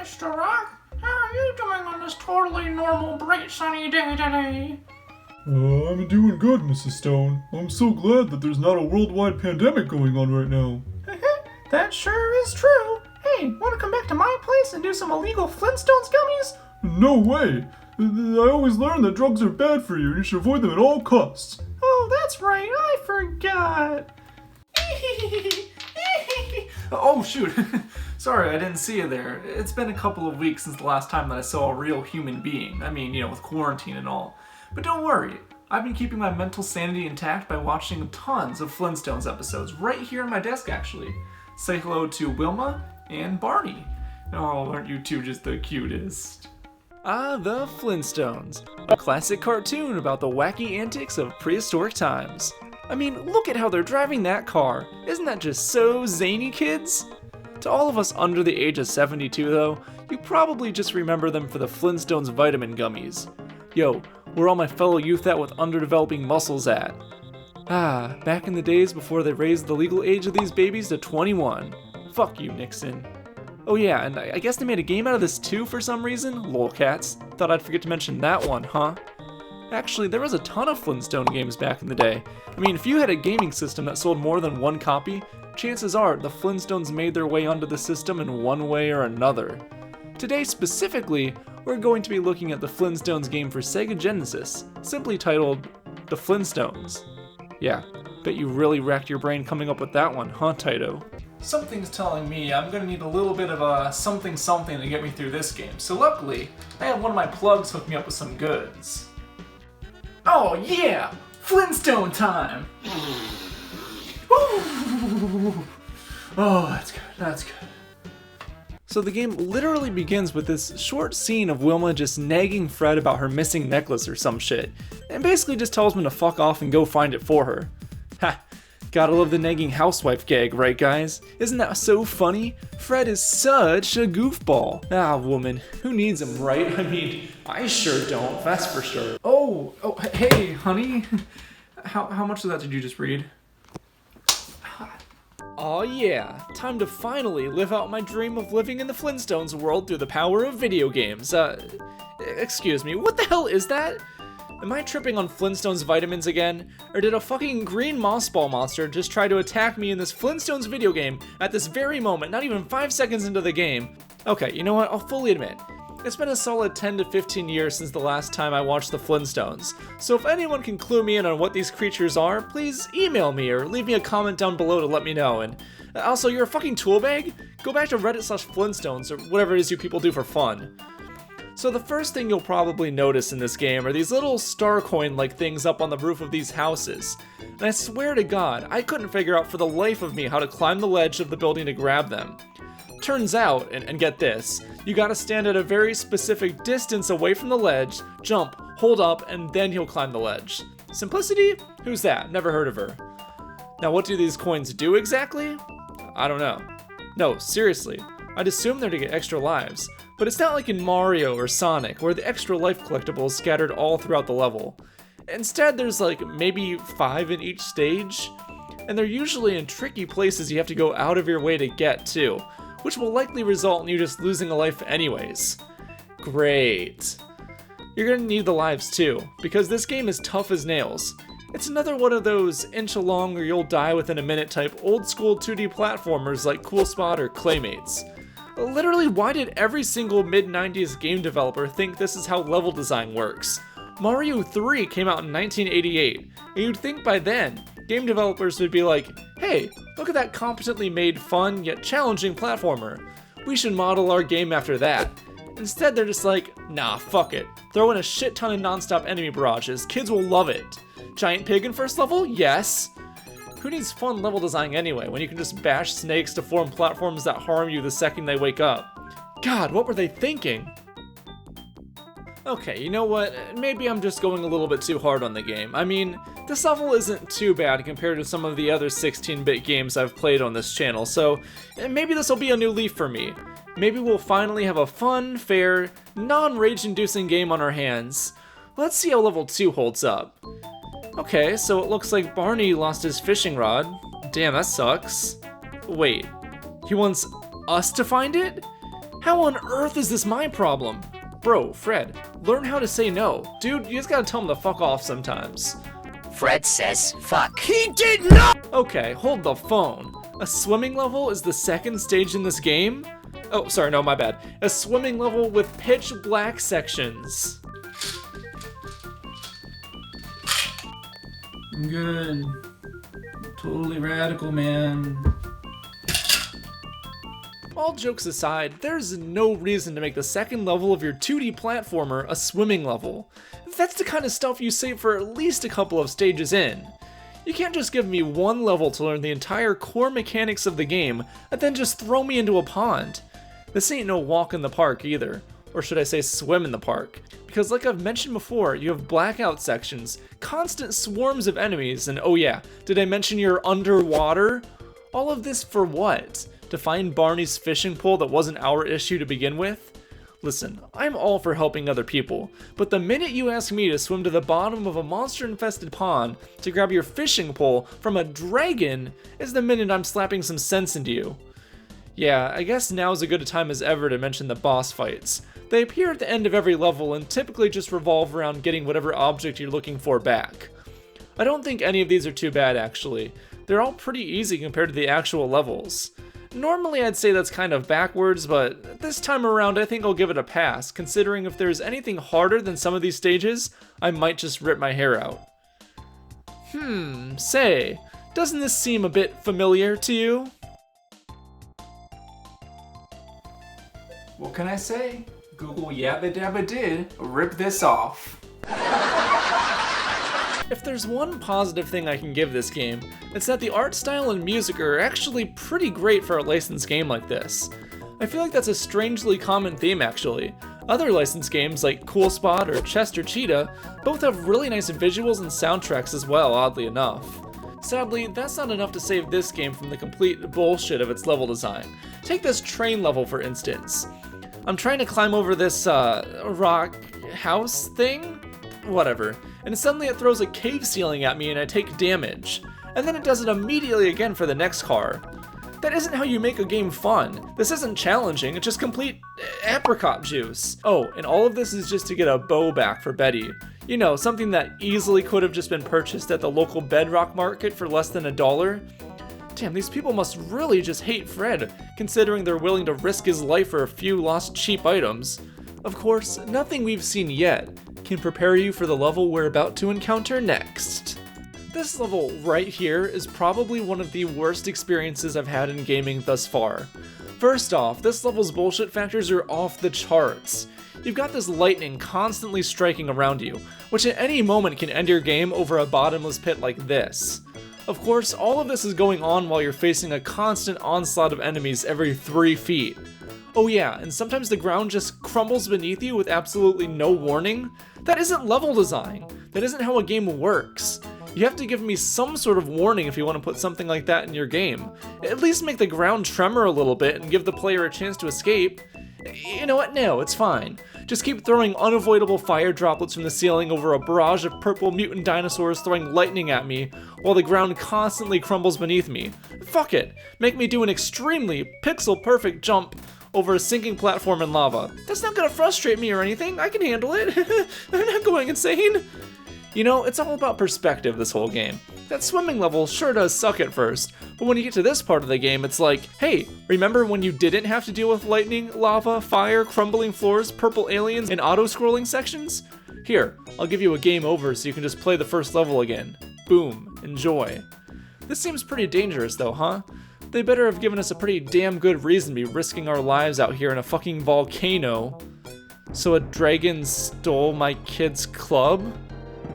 Mr. Rock. How are you doing on this totally normal, bright, sunny day today? I'm doing good, Mrs. Stone. I'm so glad that there's not a worldwide pandemic going on right now. That sure is true. Hey, want to come back to my place and do some illegal Flintstones gummies? No way! I always learned that drugs are bad for you and you should avoid them at all costs. Oh, that's right, I forgot. Oh, shoot. Sorry, I didn't see you there. It's been a couple of weeks since the last time that I saw a real human being. I mean, with quarantine and all. But don't worry, I've been keeping my mental sanity intact by watching tons of Flintstones episodes right here on my desk, actually. Say hello to Wilma and Barney. Oh, aren't you two just the cutest? Ah, the Flintstones, a classic cartoon about the wacky antics of prehistoric times. I mean, look at how they're driving that car. Isn't that just so zany, kids? To all of us under the age of 72 though, you probably just remember them for the Flintstones vitamin gummies. Yo, where all my fellow youth at with underdeveloping muscles at? Ah, back in the days before they raised the legal age of these babies to 21. Fuck you, Nixon. Oh yeah, and I guess they made a game out of this too for some reason? Lolcats. Thought I'd forget to mention that one, huh? Actually, there was a ton of Flintstone games back in the day. I mean, if you had a gaming system that sold more than one copy, chances are the Flintstones made their way onto the system in one way or another. Today specifically, we're going to be looking at the Flintstones game for Sega Genesis, simply titled The Flintstones. Yeah, bet you really racked your brain coming up with that one, huh, Taito? Something's telling me I'm gonna need a little bit of a something to get me through this game, so luckily, I had one of my plugs hook me up with some goods. Oh yeah! Flintstone time! Ooh. Oh, that's good. So the game literally begins with this short scene of Wilma just nagging Fred about her missing necklace or some shit, and basically just tells him to fuck off and go find it for her. Ha! Gotta love the nagging housewife gag, right guys? Isn't that so funny? Fred is such a goofball. Ah, woman, who needs him, right? I mean, I sure don't, that's for sure. Oh, hey, honey. How much of that did you just read? Aw yeah, time to finally live out my dream of living in the Flintstones world through the power of video games. Excuse me, what the hell is that? Am I tripping on Flintstones vitamins again? Or did a fucking green moss ball monster just try to attack me in this Flintstones video game at this very moment, not even 5 seconds into the game? Okay, you know what, I'll fully admit. It's been a solid 10 to 15 years since the last time I watched the Flintstones, so if anyone can clue me in on what these creatures are, please email me or leave me a comment down below to let me know. And also, you're a fucking tool bag? Go back to Reddit/Flintstones or whatever it is you people do for fun. So the first thing you'll probably notice in this game are these little star coin-like things up on the roof of these houses. And I swear to God, I couldn't figure out for the life of me how to climb the ledge of the building to grab them. Turns out, and get this, you gotta stand at a very specific distance away from the ledge, jump, hold up, and then he'll climb the ledge. Simplicity? Who's that? Never heard of her. Now what do these coins do exactly? I don't know. No, seriously, I'd assume they're to get extra lives. But it's not like in Mario or Sonic, where the extra life collectibles scattered all throughout the level. Instead, there's like maybe 5 in each stage, and they're usually in tricky places you have to go out of your way to get to, which will likely result in you just losing a life anyways. Great. You're gonna need the lives too, because this game is tough as nails. It's another one of those inch along or you'll die within a minute type old school 2D platformers like Cool Spot or Claymates. Literally, why did every single mid-90s game developer think this is how level design works? Mario 3 came out in 1988, and you'd think by then, game developers would be like, hey, look at that competently made, fun, yet challenging platformer. We should model our game after that. Instead, they're just like, nah, fuck it. Throw in a shit ton of non-stop enemy barrages, kids will love it. Giant pig in first level? Yes. Who needs fun level design anyway, when you can just bash snakes to form platforms that harm you the second they wake up? God, what were they thinking? Okay, you know what? Maybe I'm just going a little bit too hard on the game. I mean, this level isn't too bad compared to some of the other 16-bit games I've played on this channel, so maybe this will be a new leaf for me. Maybe we'll finally have a fun, fair, non-rage-inducing game on our hands. Let's see how level 2 holds up. Okay, so it looks like Barney lost his fishing rod. Damn, that sucks. Wait, he wants us to find it? How on earth is this my problem? Bro, Fred, learn how to say no. Dude, you just gotta tell him to fuck off sometimes. Fred says fuck. He did not! Okay, hold the phone. A swimming level is the second stage in this game? Oh, sorry, no, my bad. A swimming level with pitch black sections. I'm good. Totally radical, man. All jokes aside, there's no reason to make the second level of your 2D platformer a swimming level. That's the kind of stuff you save for at least a couple of stages in. You can't just give me one level to learn the entire core mechanics of the game and then just throw me into a pond. This ain't no walk in the park either, or should I say swim in the park. Because like I've mentioned before, you have blackout sections, constant swarms of enemies, and oh yeah, did I mention you're underwater? All of this for what? To find Barney's fishing pole that wasn't our issue to begin with? Listen, I'm all for helping other people, but the minute you ask me to swim to the bottom of a monster-infested pond to grab your fishing pole from a dragon is the minute I'm slapping some sense into you. Yeah, I guess now's as good a time as ever to mention the boss fights. They appear at the end of every level and typically just revolve around getting whatever object you're looking for back. I don't think any of these are too bad actually. They're all pretty easy compared to the actual levels. Normally I'd say that's kind of backwards, but this time around I think I'll give it a pass, considering if there's anything harder than some of these stages, I might just rip my hair out. Say, doesn't this seem a bit familiar to you? What can I say? Google Yabba Dabba did rip this off. If there's one positive thing I can give this game, it's that the art style and music are actually pretty great for a licensed game like this. I feel like that's a strangely common theme actually. Other licensed games like Cool Spot or Chester Cheetah both have really nice visuals and soundtracks as well, oddly enough. Sadly, that's not enough to save this game from the complete bullshit of its level design. Take this train level for instance. I'm trying to climb over this rock house thing? Whatever. And suddenly it throws a cave ceiling at me and I take damage. And then it does it immediately again for the next car. That isn't how you make a game fun. This isn't challenging, it's just complete apricot juice. Oh, and all of this is just to get a bow back for Betty. You know, something that easily could have just been purchased at the local Bedrock market for less than $1. Damn, these people must really just hate Fred, considering they're willing to risk his life for a few lost cheap items. Of course, nothing we've seen yet can prepare you for the level we're about to encounter next. This level right here is probably one of the worst experiences I've had in gaming thus far. First off, this level's bullshit factors are off the charts. You've got this lightning constantly striking around you, which at any moment can end your game over a bottomless pit like this. Of course, all of this is going on while you're facing a constant onslaught of enemies every 3 feet. Oh yeah, and sometimes the ground just crumbles beneath you with absolutely no warning. That isn't level design. That isn't how a game works. You have to give me some sort of warning if you want to put something like that in your game. At least make the ground tremor a little bit and give the player a chance to escape. You know what? No, it's fine. Just keep throwing unavoidable fire droplets from the ceiling over a barrage of purple mutant dinosaurs throwing lightning at me while the ground constantly crumbles beneath me. Fuck it. Make me do an extremely pixel-perfect jump over a sinking platform in lava. That's not gonna frustrate me or anything. I can handle it. I'm not going insane. You know, it's all about perspective, this whole game. That swimming level sure does suck at first, but when you get to this part of the game, it's like, hey, remember when you didn't have to deal with lightning, lava, fire, crumbling floors, purple aliens, and auto-scrolling sections? Here, I'll give you a game over so you can just play the first level again. Boom, enjoy. This seems pretty dangerous though, huh? They better have given us a pretty damn good reason to be risking our lives out here in a fucking volcano. So a dragon stole my kid's club?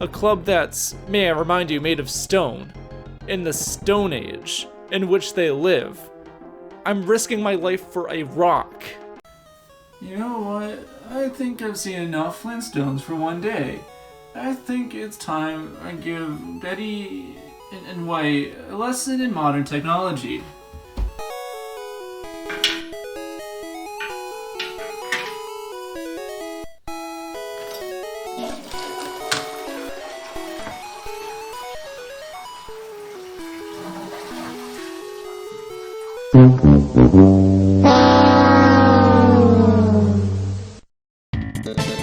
A club that's, may I remind you, made of stone. In the Stone Age, in which they live. I'm risking my life for a rock. You know what? I think I've seen enough Flintstones for one day. I think it's time I give Betty and White a lesson in modern technology. Bye.